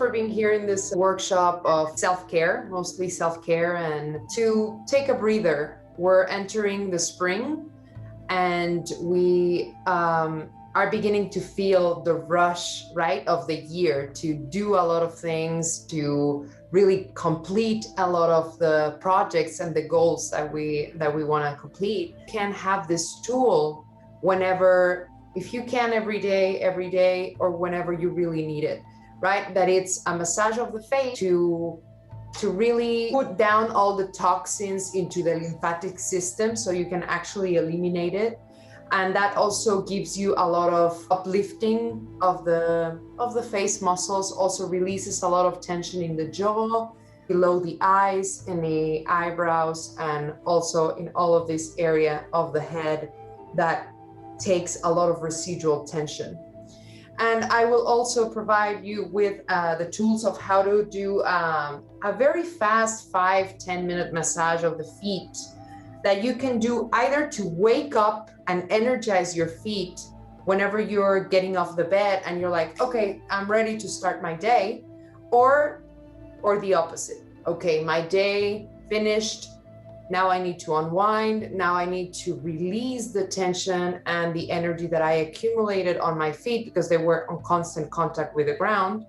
for being here in this workshop of self-care, mostly self-care, and to take a breather. We're entering the spring, and we are beginning to feel the rush, right, of the year to do a lot of things, to really complete a lot of the projects and the goals that we want to complete. You can have this tool whenever, if you can, every day, or whenever you really need it, right? That it's a massage of the face to really put down all the toxins into the lymphatic system so you can actually eliminate it. And that also gives you a lot of uplifting of the face muscles, also releases a lot of tension in the jaw, below the eyes, in the eyebrows, and also in all of this area of the head that takes a lot of residual tension. And I will also provide you with the tools of how to do a very fast 5-10 minute massage of the feet that you can do either to wake up and energize your feet whenever you're getting off the bed and you're like, okay, I'm ready to start my day, or the opposite. Okay, my day finished. Now I need to unwind. Now I need to release the tension and the energy that I accumulated on my feet because they were on constant contact with the ground.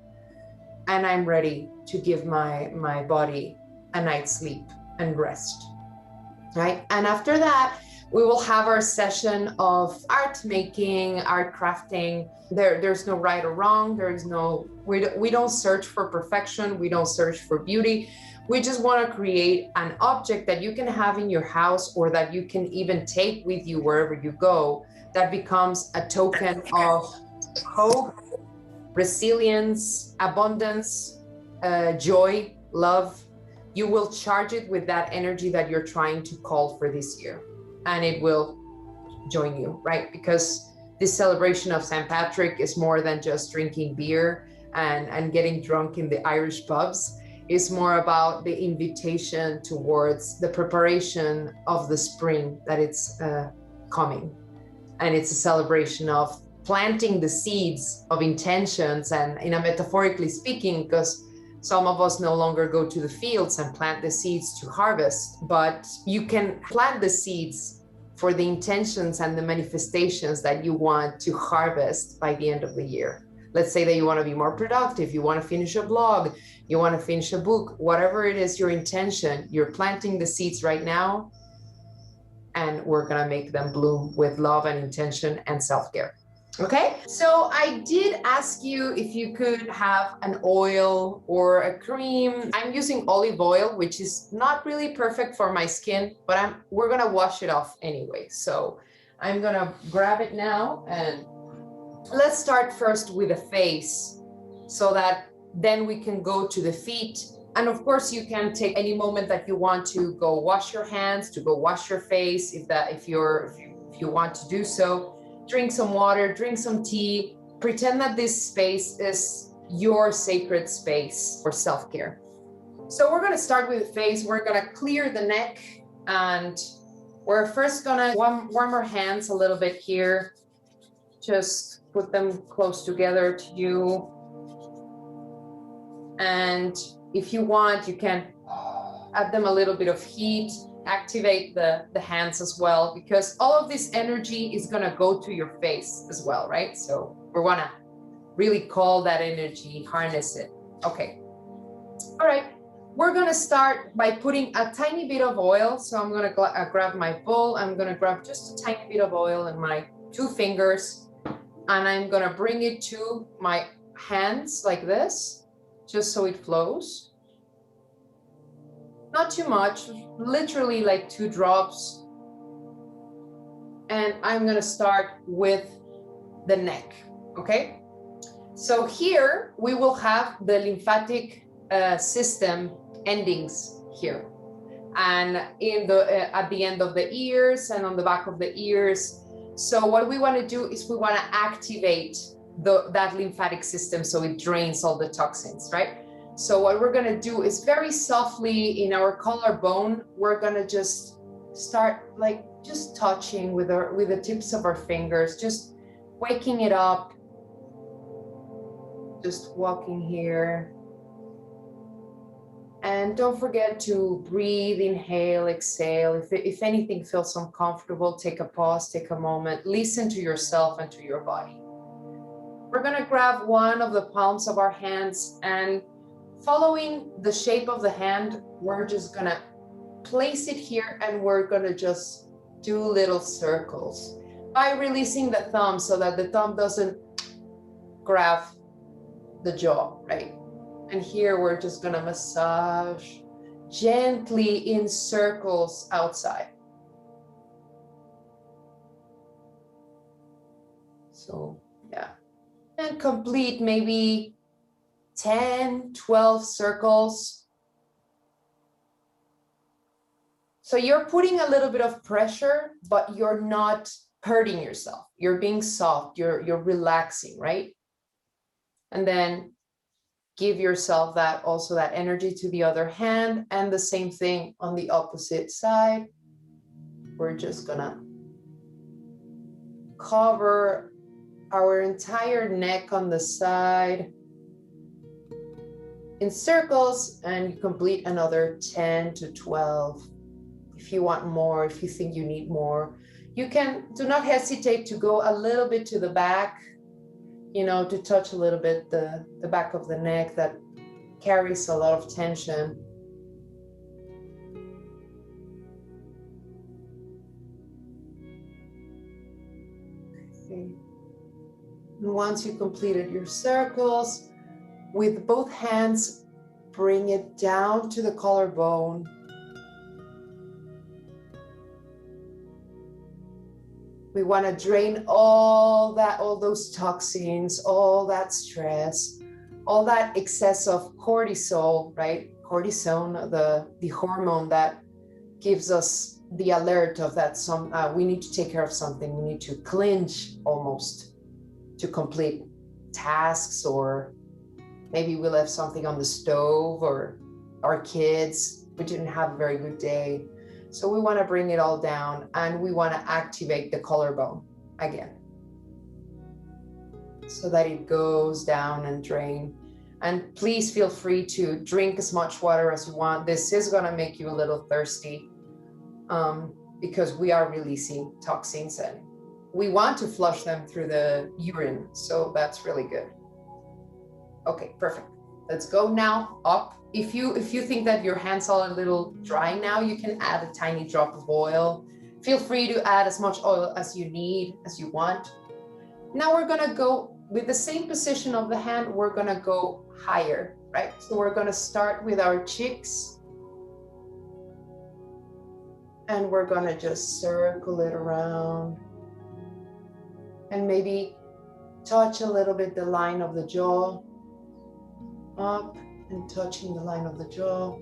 And I'm ready to give my body a night's sleep and rest, right? And after that, we will have our session of art making, art crafting. There's no right or wrong. We don't search for perfection. We don't search for beauty. We just want to create an object that you can have in your house, or that you can even take with you wherever you go, that becomes a token of hope, resilience, abundance, joy, love. You will charge it with that energy that you're trying to call for this year, and it will join you, right? Because this celebration of St. Patrick is more than just drinking beer and getting drunk in the Irish pubs. It's more about the invitation towards the preparation of the spring that it's coming. And it's a celebration of planting the seeds of intentions, and in a metaphorically speaking, because some of us no longer go to the fields and plant the seeds to harvest, but you can plant the seeds for the intentions and the manifestations that you want to harvest by the end of the year. Let's say that you want to be more productive, you want to finish a blog, you want to finish a book, whatever it is your intention, you're planting the seeds right now, and we're going to make them bloom with love and intention and self-care. Okay, so I did ask you if you could have an oil or a cream. I'm using olive oil, which is not really perfect for my skin, but we're gonna wash it off anyway. So I'm gonna grab it now, and let's start first with the face, so that then we can go to the feet. And of course, you can take any moment that you want to go wash your hands, to go wash your face, if you want to do so. Drink some water, drink some tea, pretend that this space is your sacred space for self-care. So we're gonna start with the face. We're gonna clear the neck, and we're first gonna warm our hands a little bit here. Just put them close together to you. And if you want, you can add them a little bit of heat. Activate the hands as well, because all of this energy is going to go to your face as well, right? So we want to really call that energy, harness it. Okay. All right. We're going to start by putting a tiny bit of oil. So I'm going to grab my bowl. I'm going to grab just a tiny bit of oil in my 2 fingers, and I'm going to bring it to my hands like this, just so it flows. Not too much, literally like 2 drops. And I'm gonna start with the neck, okay? So here we will have the lymphatic system endings here. And at the end of the ears and on the back of the ears. So what we wanna do is we wanna activate that lymphatic system so it drains all the toxins, right? So what we're gonna do is very softly in our collarbone, we're gonna just start like just touching with the tips of our fingers, just waking it up, just walking here, And don't forget to breathe, inhale, exhale. If anything feels uncomfortable, take a pause, take a moment, listen to yourself and to your body. We're gonna grab one of the palms of our hands, and following the shape of the hand, we're just gonna place it here, and we're gonna just do little circles by releasing the thumb so that the thumb doesn't grab the jaw, right? And here we're just gonna massage gently in circles outside. So, yeah. And complete maybe 10, 12 circles. So you're putting a little bit of pressure, but you're not hurting yourself. You're being soft, you're relaxing, right? And then give yourself that energy to the other hand, and the same thing on the opposite side. We're just gonna cover our entire neck on the side in circles, and you complete another 10 to 12. If you want more, if you think you need more, you can. Do not hesitate to go a little bit to the back, you know, to touch a little bit the back of the neck that carries a lot of tension. Okay. And once you completed your circles, with both hands, bring it down to the collarbone. We want to drain all those toxins, all that stress, all that excess of cortisol, right? Cortisone, the hormone that gives us the alert of that we need to take care of something. We need to clinch almost to complete tasks, or maybe we left something on the stove, or our kids, we didn't have a very good day. So we want to bring it all down, and we want to activate the collarbone again so that it goes down and drain. And please feel free to drink as much water as you want. This is going to make you a little thirsty because we are releasing toxins, and we want to flush them through the urine. So that's really good. Okay, perfect. Let's go now up. If you think that your hands are a little dry now, you can add a tiny drop of oil. Feel free to add as much oil as you need, as you want. Now we're gonna go with the same position of the hand, we're gonna go higher, right? So we're gonna start with our cheeks, and we're gonna just circle it around, and maybe touch a little bit the line of the jaw, up and touching the line of the jaw.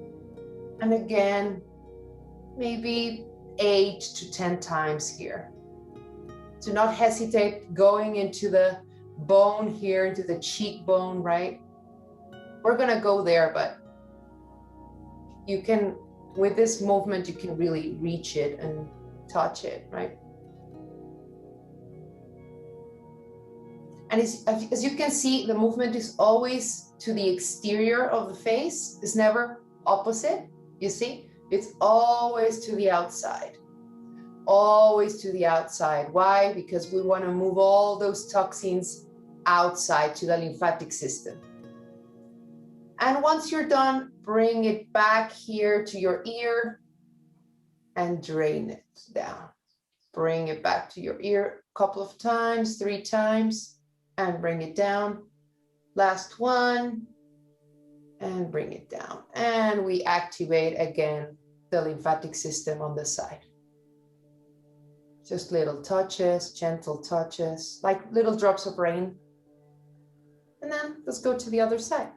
And again, maybe 8 to 10 times here. Do not hesitate going into the bone here, into the cheekbone, right? We're gonna go there, but you can, with this movement, you can really reach it and touch it, right? And as you can see, the movement is always to the exterior of the face. It's never opposite, you see? It's always to the outside. Always to the outside. Why? Because we want to move all those toxins outside to the lymphatic system. And once you're done, bring it back here to your ear and drain it down. Bring it back to your ear a couple of times, 3 times, and bring it down. Last one, and bring it down. And we activate again the lymphatic system on the side. Just little touches, gentle touches, like little drops of rain. And then let's go to the other side.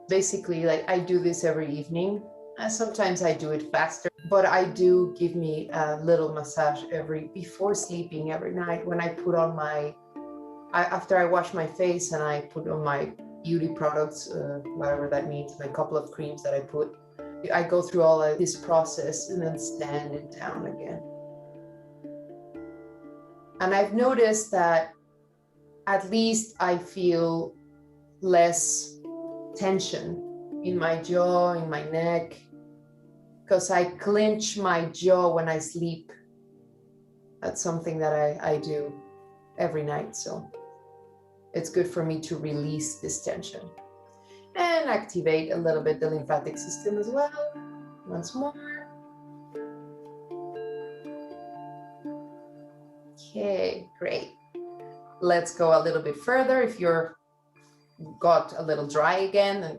Basically, like, I do this every evening. Sometimes I do it faster, but I do give me a little massage before sleeping every night, when I put on after I wash my face and I put on my beauty products, whatever that means, my couple of creams that I put. I go through all of this process and then stand it down again. And I've noticed that at least I feel less tension in my jaw, in my neck, because I clench my jaw when I sleep. That's something that I do every night. So it's good for me to release this tension and activate a little bit the lymphatic system as well. Once more. Okay, great. Let's go a little bit further. If you're got a little dry again, and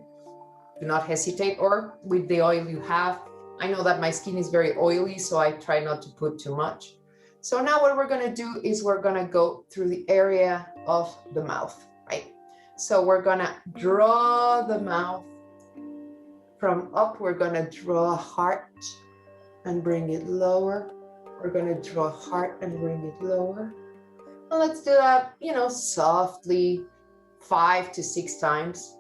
do not hesitate, or with the oil you have. I know that my skin is very oily, so I try not to put too much. So now what we're gonna do is we're gonna go through the area of the mouth, right? So we're gonna draw the mouth from up. We're gonna draw a heart and bring it lower. We're gonna draw a heart and bring it lower. And let's do that, you know, softly, 5 to 6 times.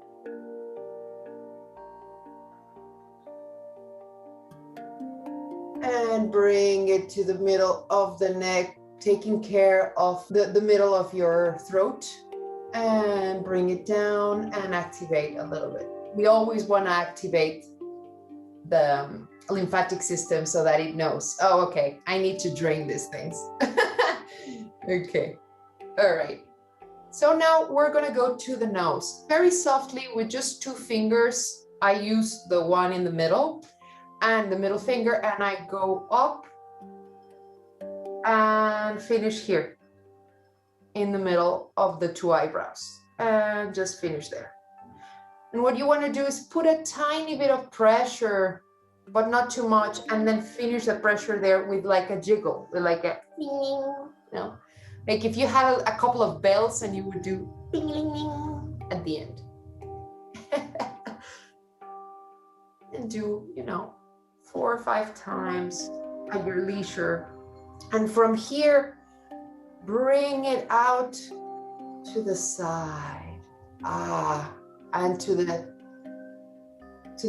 And bring it to the middle of the neck, taking care of the middle of your throat. And bring it down and activate a little bit. We always want to activate the lymphatic system so that it knows, oh, okay, I need to drain these things. Okay, all right. So now we're going to go to the nose. Very softly with just 2 fingers. I use the one in the middle and the middle finger, and I go up and finish here in the middle of the 2 eyebrows, and just finish there. And what you want to do is put a tiny bit of pressure, but not too much, and then finish the pressure there with like a jiggle, with like a ding, you know, like if you had a couple of bells and you would do ding, ding, ding at the end. And do, you know, 4 or 5 times at your leisure. And from here, bring it out to the side. And to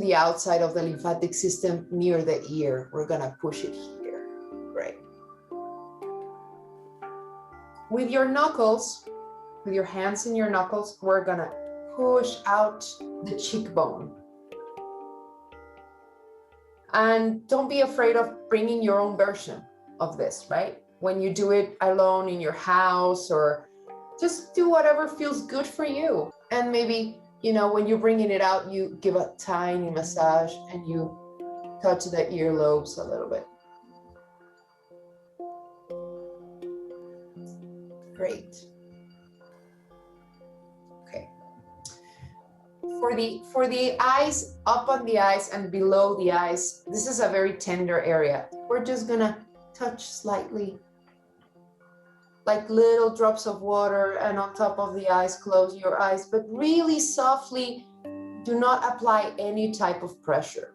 the outside of the lymphatic system near the ear. We're gonna push it here. Great. With your knuckles, with your hands in your knuckles, we're gonna push out the cheekbone. And don't be afraid of bringing your own version of this, right? When you do it alone in your house, or just do whatever feels good for you. And maybe, you know, when you're bringing it out, you give a tiny massage and you touch the earlobes a little bit. Great. Okay. For the eyes, up on the eyes and below the eyes, this is a very tender area. We're just gonna touch slightly, like little drops of water, and on top of the eyes, close your eyes, but really softly. Do not apply any type of pressure.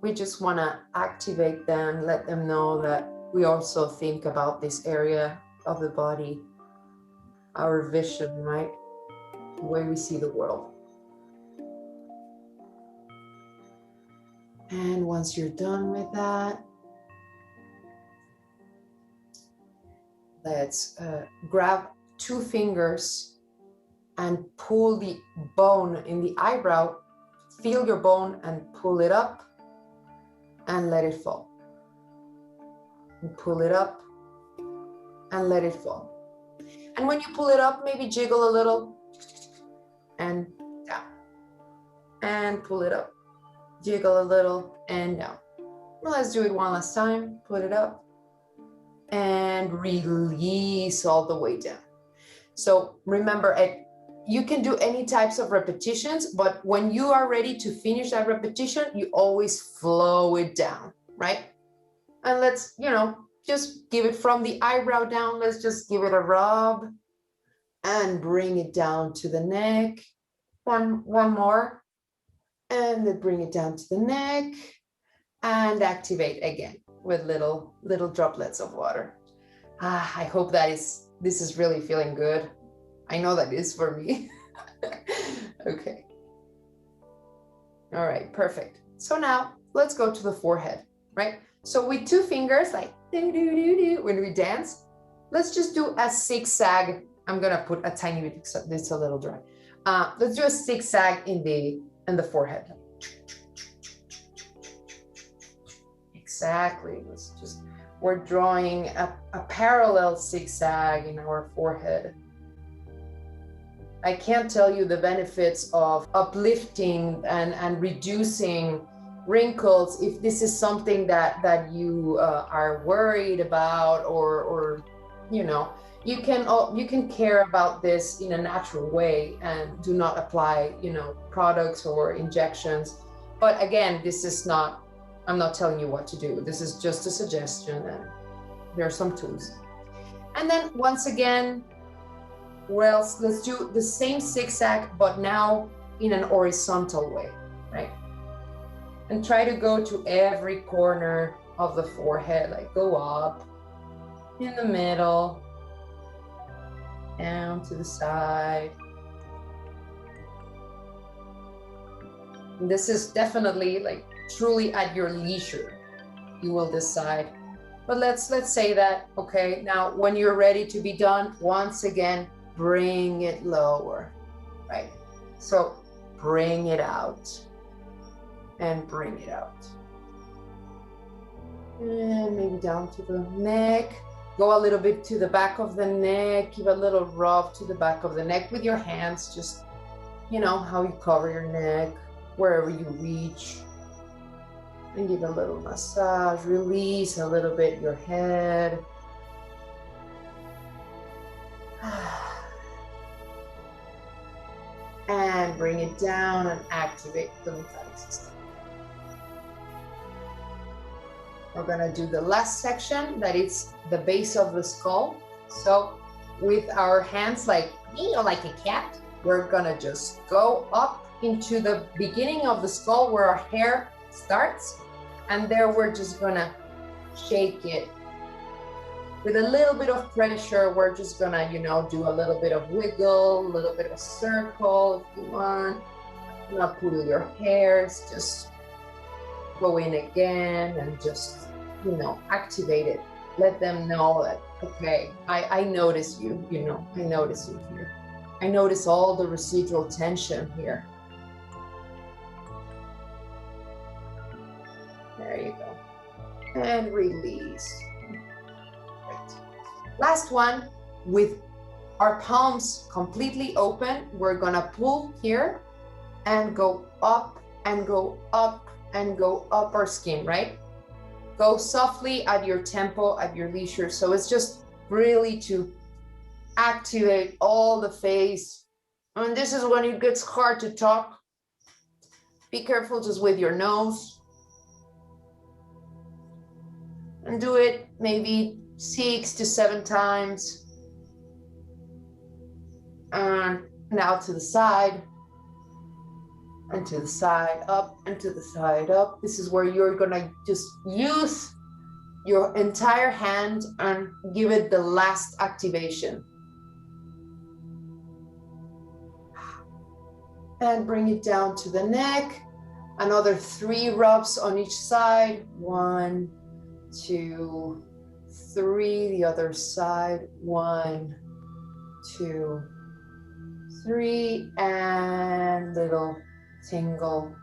We just want to activate them, let them know that we also think about this area of the body, our vision, right? The way we see the world. And once you're done with that, let's grab 2 fingers and pull the bone in the eyebrow. Feel your bone and pull it up and let it fall. And pull it up and let it fall. And when you pull it up, maybe jiggle a little and down. And pull it up, jiggle a little and down. Well, let's do it one last time. Put it up and release all the way down. So remember, you can do any types of repetitions, but when you are ready to finish that repetition, you always flow it down, right? And let's, you know, just give it from the eyebrow down. Let's just give it a rub and bring it down to the neck. One more. And then bring it down to the neck and activate again with little droplets of water. I hope this is really feeling good. I know that is for me. Okay. All right, perfect. So now let's go to the forehead, right? So with 2 fingers, like do, do, do, do, when we dance, let's just do a zigzag. I'm gonna put a tiny bit, it's a little dry. Let's do a zigzag in the forehead. Exactly. We're drawing a parallel zigzag in our forehead. I can't tell you the benefits of uplifting and reducing wrinkles if this is something that you are worried about, or you know, you can care about this in a natural way and do not apply, you know, products or injections. But again, this is not, I'm not telling you what to do. This is just a suggestion, and there are some tools. And then once again, well, let's do the same zigzag, but now in an horizontal way, right? And try to go to every corner of the forehead, like go up, in the middle, down to the side. And this is definitely like truly at your leisure. You will decide. But let's say that, okay, now when you're ready to be done, once again, bring it lower, right? So bring it out and bring it out. And maybe down to the neck. Go a little bit to the back of the neck. Give a little rub to the back of the neck with your hands. Just, you know, how you cover your neck, wherever you reach. And give a little massage. Release a little bit your head. And bring it down and activate the lymphatic system. We're gonna do the last section, that is the base of the skull. So with our hands, like, you know, like a cat, we're gonna just go up into the beginning of the skull where our hair starts. And there we're just gonna shake it. With a little bit of pressure, we're just gonna, you know, do a little bit of wiggle, a little bit of circle if you want. Not pull your hairs, just go in again and just, you know, activate it. Let them know that, okay, I notice you, you know, I notice you here. I notice all the residual tension here. There you go. And release. Last one, with our palms completely open, we're gonna pull here and go up and go up and go up our skin, right? Go softly at your tempo, at your leisure. So it's just really to activate all the face. And this is when it gets hard to talk. Be careful just with your nose. And do it maybe 6 to 7 times. And now to the side, and to the side, up, and to the side, up. This is where you're gonna just use your entire hand and give it the last activation. And bring it down to the neck. Another 3 rubs on each side. 1, 2, 3. The other side. 1, 2, 3. And little tingle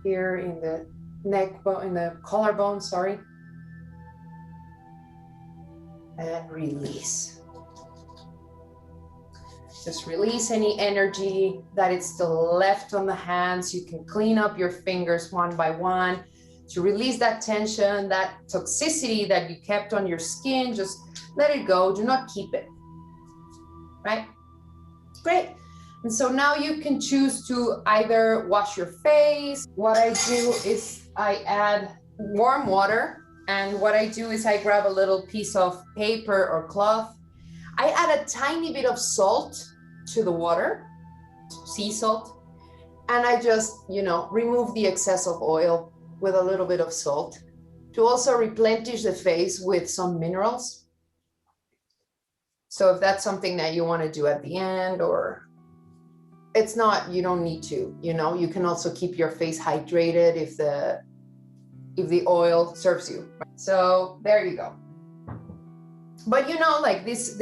here in the neck bone, in the collarbone, sorry. And release. Just release any energy that is still left on the hands. You can clean up your fingers one by one to release that tension, that toxicity that you kept on your skin. Just let it go. Do not keep it. Right? Great. And so now you can choose to either wash your face. What I do is I add warm water. And what I do is I grab a little piece of paper or cloth. I add a tiny bit of salt to the water, sea salt, and I just, you know, remove the excess of oil with a little bit of salt to also replenish the face with some minerals. So if that's something that you want to do at the end, or it's not, you don't need to, you know, you can also keep your face hydrated if the oil serves you. So there you go. But you know, like these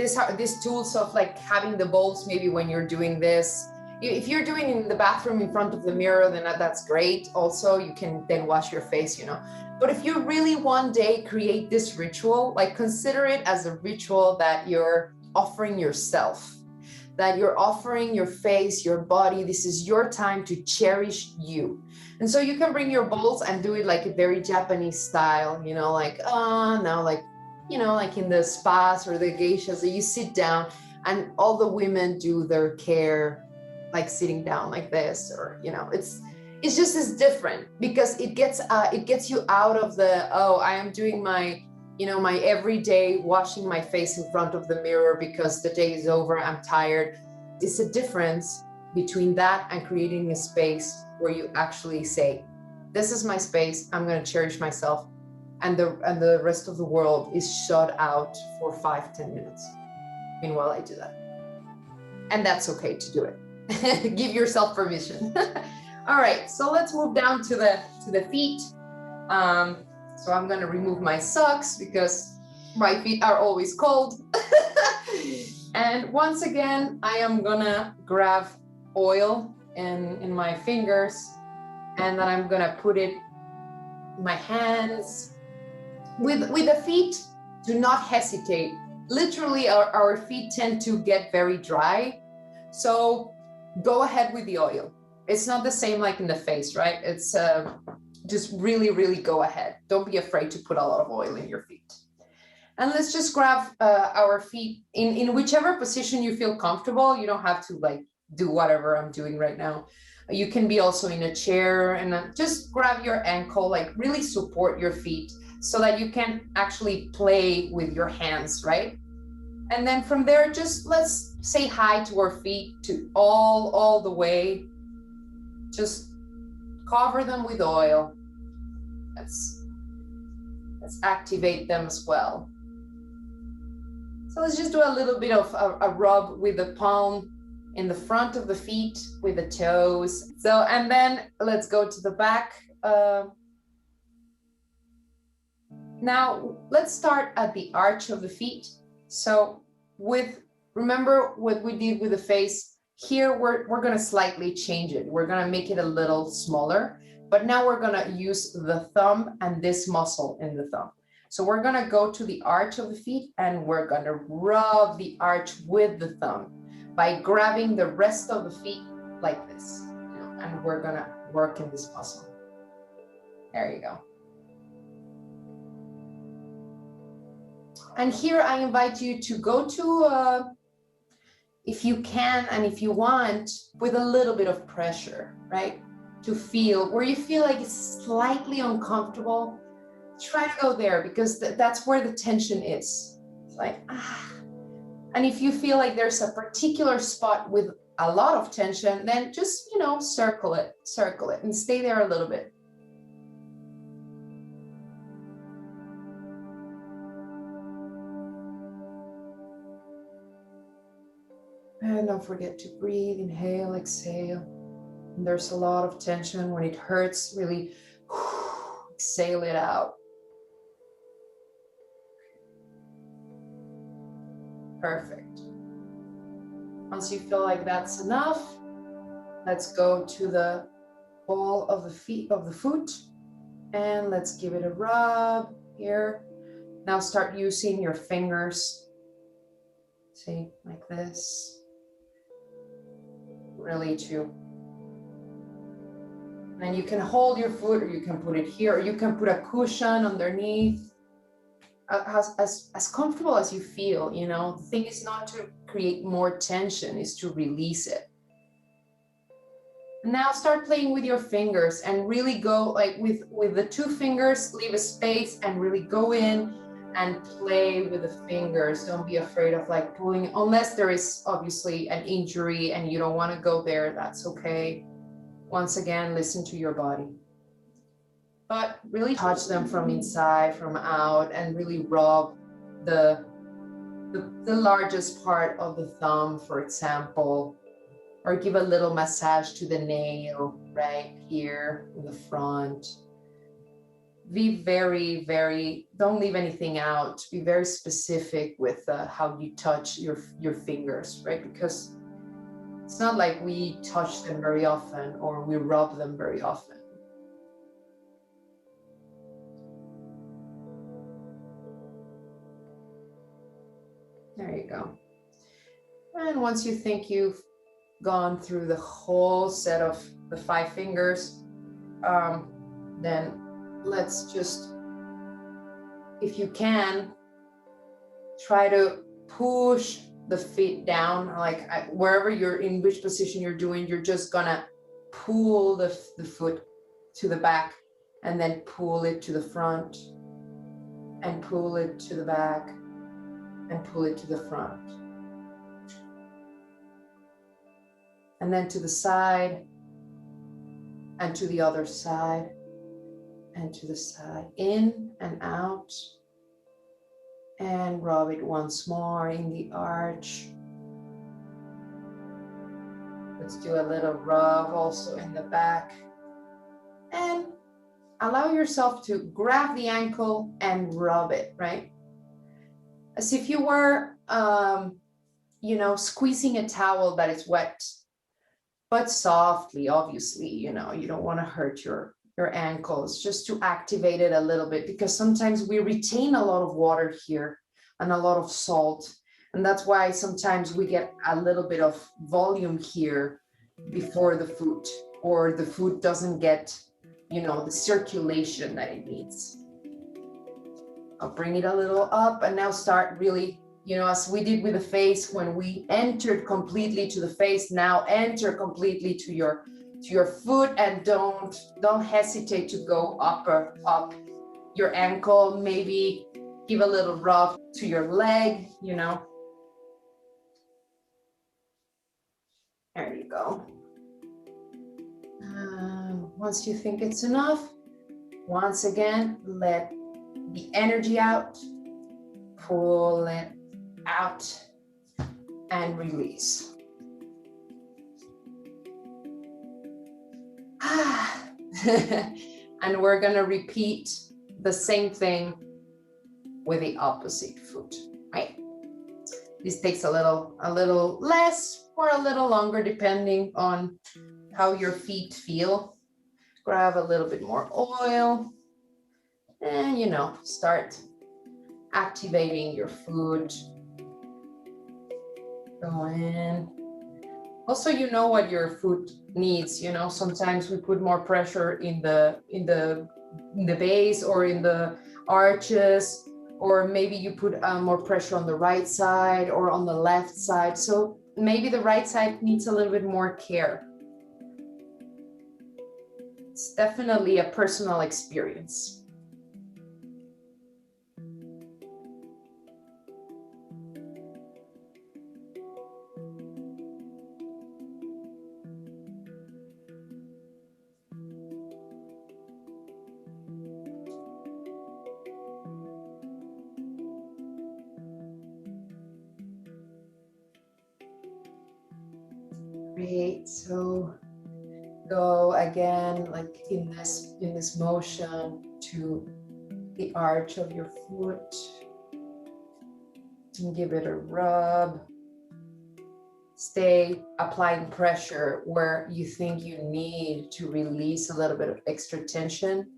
tools of like having the bowls, maybe when you're doing this, if you're doing it in the bathroom in front of the mirror, then that's great. Also, you can then wash your face, you know. But if you really one day create this ritual, like consider it as a ritual that you're offering yourself, that you're offering your face, your body. This is your time to cherish you. And so you can bring your bowls and do it like a very Japanese style, you know, like, now, like, you know, like in the spas or the geishas, that you sit down and all the women do their care, like sitting down like this, or, you know, it's just as different because it gets you out of the, oh, I am doing my, you know, my everyday washing my face in front of the mirror because the day is over, I'm tired. It's a difference between that and creating a space where you actually say, this is my space, I'm going to cherish myself, and the rest of the world is shut out for 5-10 minutes. Meanwhile, I do that. And that's okay to do it. Give yourself permission. All right, so let's move down to the feet. So I'm gonna remove my socks because my feet are always cold. And once again, I am gonna grab oil in my fingers, and then I'm gonna put it in my hands. With the feet, do not hesitate. Literally, our feet tend to get very dry. So go ahead with the oil. It's not the same like in the face, right? It's just really, really go ahead. Don't be afraid to put a lot of oil in your feet. And let's just grab our feet in whichever position you feel comfortable. You don't have to like do whatever I'm doing right now. You can be also in a chair, and just grab your ankle, like really support your feet so that you can actually play with your hands, right? And then from there, just let's say hi to our feet, to all the way. Just cover them with oil. Let's activate them as well. So let's just do a little bit of a rub with the palm in the front of the feet with the toes. So, and then let's go to the back. Now let's start at the arch of the feet. So remember what we did with the face. Here we're gonna slightly change it. We're gonna make it a little smaller, but now we're gonna use the thumb and this muscle in the thumb. So we're gonna go to the arch of the feet and we're gonna rub the arch with the thumb by grabbing the rest of the feet like this, and we're gonna work in this muscle. There you go. And here I invite you to go to, if you can and if you want, with a little bit of pressure, right? To feel where you feel like it's slightly uncomfortable. Try to go there, because that's where the tension is. It's like, ah. And if you feel like there's a particular spot with a lot of tension, then just, you know, circle it and stay there a little bit. And don't forget to breathe, inhale, exhale. And there's a lot of tension. When it hurts, really exhale it out. Perfect. Once you feel like that's enough, let's go to the ball of the foot, and let's give it a rub here. Now start using your fingers. See, like this. Really too. And you can hold your foot, or you can put it here, or you can put a cushion underneath. As comfortable as you feel, you know. The thing is not to create more tension, is to release it. And now start playing with your fingers and really go like with the two fingers, leave a space and really go in and play with the fingers. Don't be afraid of like pulling, unless there is obviously an injury and you don't want to go there, that's okay. Once again, listen to your body. But really touch them from inside, from out, and really rub the largest part of the thumb, for example, or give a little massage to the nail right here in the front. Be very, very, don't leave anything out. Be very specific with how you touch your fingers, right? Because it's not like we touch them very often or we rub them very often. There you go. And once you think you've gone through the whole set of the 5 fingers, then let's just, if you can, try to push the feet down, like wherever you're in, which position you're doing, you're just gonna pull the foot to the back and then pull it to the front and pull it to the back and pull it to the front. And then to the side and to the other side and to the side, in and out, and rub it once more in the arch. Let's do a little rub also in the back, and allow yourself to grab the ankle and rub it, right? As if you were, squeezing a towel that is wet, but softly, obviously, you don't want to hurt your ankles, just to activate it a little bit, because sometimes we retain a lot of water here and a lot of salt. And that's why sometimes we get a little bit of volume here before the foot, or the foot doesn't get, the circulation that it needs. I'll bring it a little up and now start really, as we did with the face, when we entered completely to the face, now enter completely to your foot, and don't hesitate to go up your ankle. Maybe give a little rub to your leg, There you go. Once you think it's enough, once again, let the energy out, pull it out, and release. And we're gonna repeat the same thing with the opposite foot, right? This takes a little less or a little longer depending on how your feet feel. Grab a little bit more oil and, start activating your foot. Go in. Also, what your foot needs. Sometimes we put more pressure in the base or in the arches, or maybe you put more pressure on the right side or on the left side. So maybe the right side needs a little bit more care. It's definitely a personal experience. Great. So go again, like in this motion, to the arch of your foot, and give it a rub. Stay applying pressure where you think you need to release a little bit of extra tension.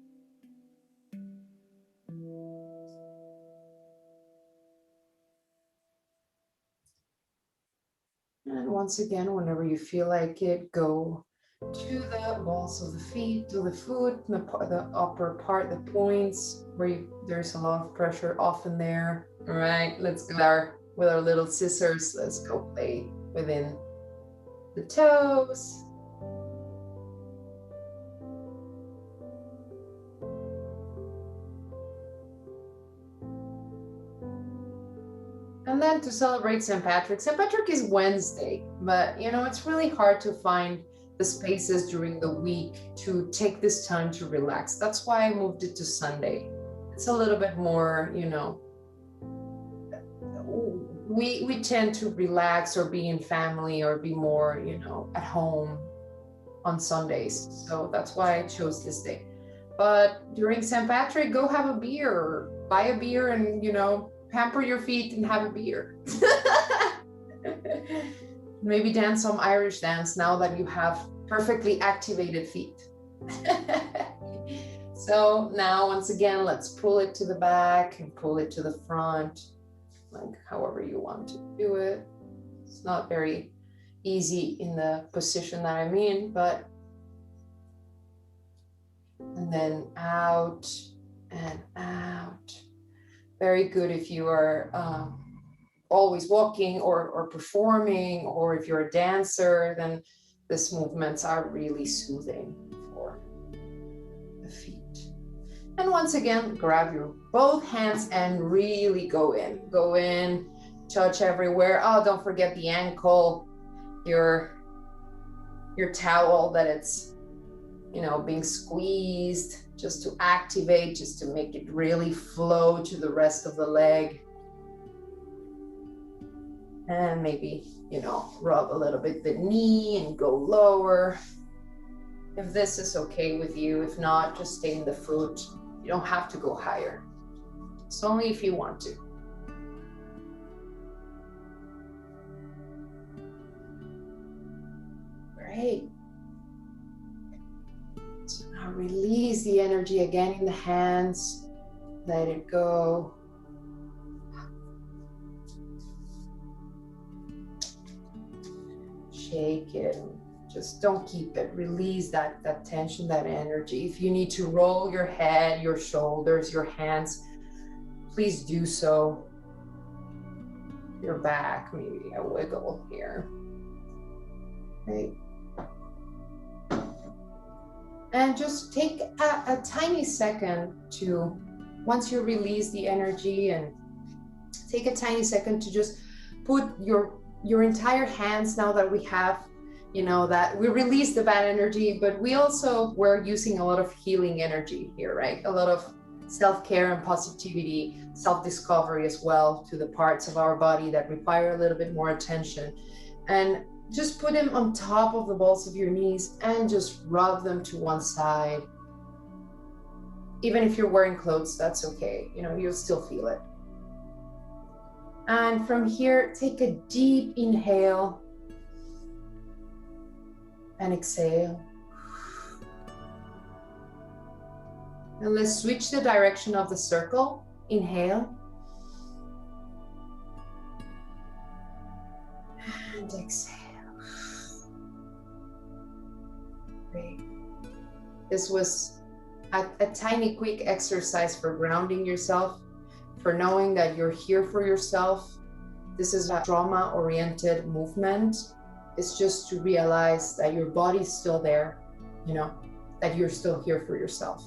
And once again, whenever you feel like it, go to the balls of the feet, to the foot, the upper part, the points where there's a lot of pressure often there. All right, let's go with our little scissors. Let's go play within the toes. And then to celebrate St. Patrick. St. Patrick is Wednesday, but it's really hard to find the spaces during the week to take this time to relax. That's why I moved it to Sunday. It's a little bit more, we tend to relax or be in family or be more, you know, at home on Sundays. So that's why I chose this day. But during St. Patrick, go have a beer, or buy a beer and, you know, pamper your feet and have a beer. Maybe dance some Irish dance now that you have perfectly activated feet. So now, once again, let's pull it to the back and pull it to the front, like however you want to do it. It's not very easy in the position that I'm in, but, and then out and out. Very good if you are always walking or performing, or if you're a dancer, then these movements are really soothing for the feet. And once again, grab your both hands and really go in, touch everywhere. Oh, don't forget the ankle, your towel, that it's, you know, being squeezed just to activate, just to make it really flow to the rest of the leg. And maybe, you know, rub a little bit the knee and go lower. If this is okay with you, if not, just stay in the foot. You don't have to go higher. It's only if you want to. Great. So now release the energy again in the hands. Let it go. Shake it. Just don't keep it. Release that tension, that energy. If you need to roll your head, your shoulders, your hands, please do so. Your back, maybe a wiggle here. Right. And just take a tiny second to, once you release the energy, and take a tiny second to just put your entire hands, now that we have, you know, that we release the bad energy, but we're using a lot of healing energy here, right? A lot of self-care and positivity, self-discovery as well, to the parts of our body that require a little bit more attention. And just put them on top of the balls of your knees and just rub them to one side. Even if you're wearing clothes, that's okay. You know, you'll still feel it. And from here, take a deep inhale and exhale. And let's switch the direction of the circle. Inhale. And exhale. Great. This was a tiny quick exercise for grounding yourself, for knowing that you're here for yourself. This is a trauma-oriented movement. It's just to realize that your body's still there, you know, that you're still here for yourself.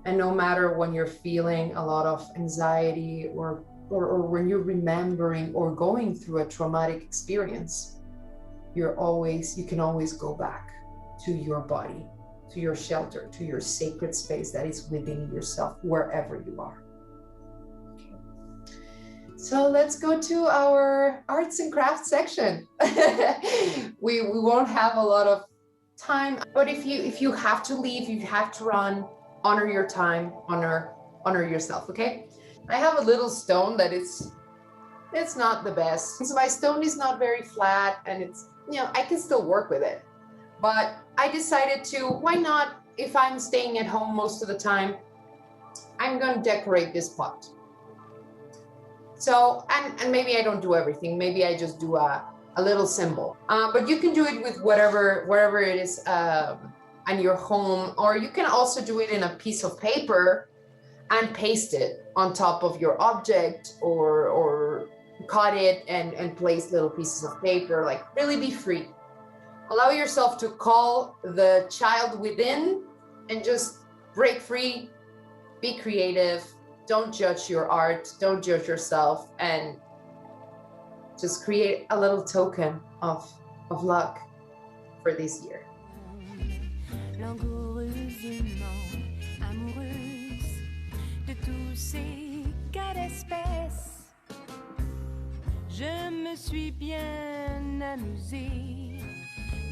And no matter when you're feeling a lot of anxiety or when you're remembering or going through a traumatic experience, you can always go back to your body, to your shelter, to your sacred space that is within yourself, wherever you are. Okay. So let's go to our arts and crafts section. we won't have a lot of time, but if you have to leave, you have to run, honor your time, honor yourself, okay? I have a little stone that it's not the best. So my stone is not very flat, and it's, you know, I can still work with it. But I decided to, why not, if I'm staying at home most of the time, I'm going to decorate this pot. So, and maybe I don't do everything. Maybe I just do a little symbol. But you can do it with wherever it is in your home, or you can also do it in a piece of paper and paste it on top of your object, or cut it and place little pieces of paper. Like, really be free. Allow yourself to call the child within and just break free, be creative. Don't judge your art, don't judge yourself, and just create a little token of luck for this year. Je me suis bien amusée.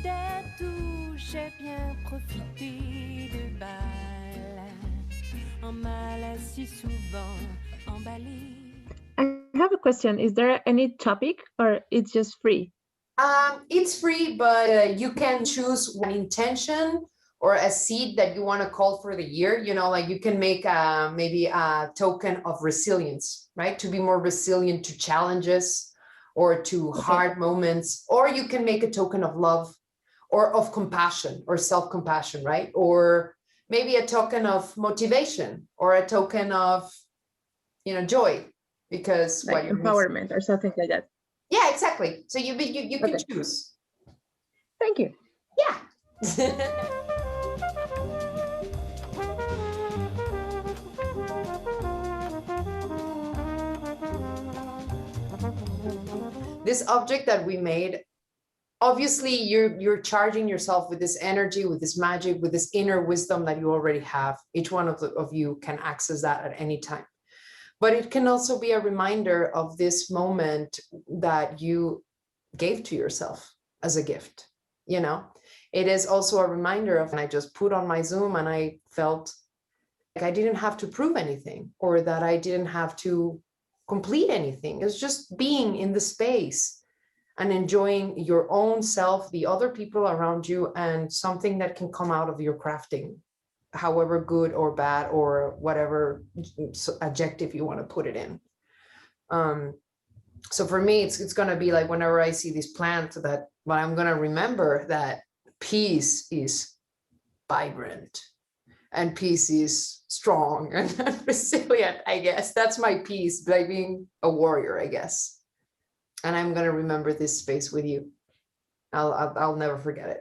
De tout, j'ai bien profité de bal. En mal si souvent emballé. I have a question. Is there any topic or it's just free? It's free, but you can choose one intention or a seed that you want to call for the year. You know, like you can make maybe a token of resilience, right? To be more resilient to challenges or to Okay. hard moments, or you can make a token of love or of compassion or self-compassion, right? Or maybe a token of motivation or a token of, joy because Like what you're missing. empowerment or something like that. Yeah, exactly. So you can Okay. choose. Thank you. Yeah. This object that we made, obviously you're charging yourself with this energy, with this magic, with this inner wisdom that you already have. Each one of you can access that at any time. But it can also be a reminder of this moment that you gave to yourself as a gift. You know, it is also a reminder of when I just put on my Zoom and I felt like I didn't have to prove anything or that I didn't have to complete anything. It's just being in the space and enjoying your own self, the other people around you, and something that can come out of your crafting, however good or bad or whatever adjective you want to put it in. Um, so for me, it's going to be like whenever I see these plants that, but I'm going to remember that peace is vibrant and peace is strong and resilient. I guess that's my peace, like being a warrior, I guess. And I'm going to remember this space with you. I'll never forget it.